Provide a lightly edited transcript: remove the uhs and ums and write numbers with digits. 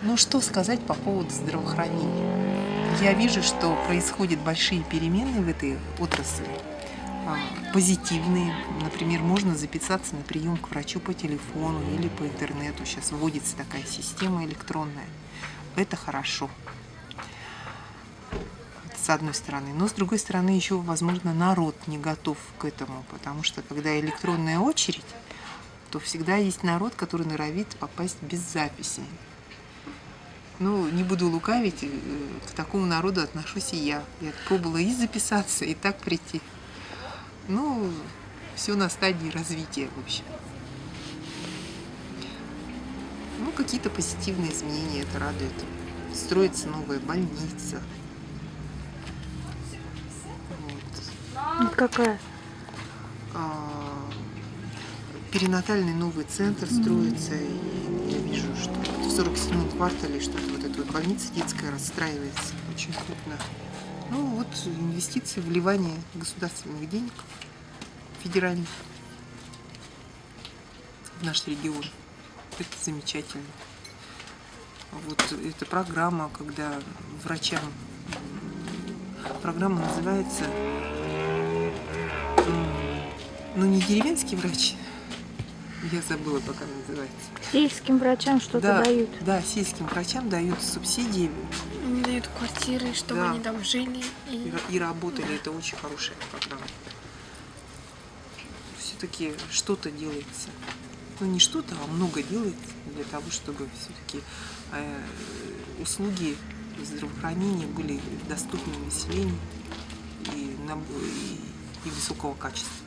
Ну, что сказать по поводу здравоохранения? Я вижу, что происходят большие перемены в этой отрасли, позитивные. Например, можно записаться на прием к врачу по телефону или по интернету. Сейчас вводится такая система электронная. Это хорошо, с одной стороны. Но с другой стороны, еще, возможно, народ не готов к этому, потому что когда электронная очередь, то всегда есть народ, который норовит попасть без записи. Ну, не буду лукавить, к такому народу отношусь и я. Я пробовала и записаться, и так прийти. Ну, все на стадии развития, в общем. Ну, какие-то позитивные изменения, это радует. Строится новая больница. Вот. Какая? Перинатальный новый центр строится, и я вижу, что в 47-м квартале что-то вот эта вот больница детская расстраивается очень крупно. Ну вот инвестиции, вливание государственных денег федеральных в наш регион. Это замечательно. Вот эта программа, когда врачам, программа называется, ну не деревенский врач, я забыла, как она называется. Сельским врачам что-то дают. Да, сельским врачам дают субсидии. Им дают квартиры, чтобы Да. они там жили. И работали. Это очень хорошая программа. Все-таки что-то делается. Ну не что-то, а много делается для того, чтобы все-таки услуги здравоохранения были доступны населению и высокого качества.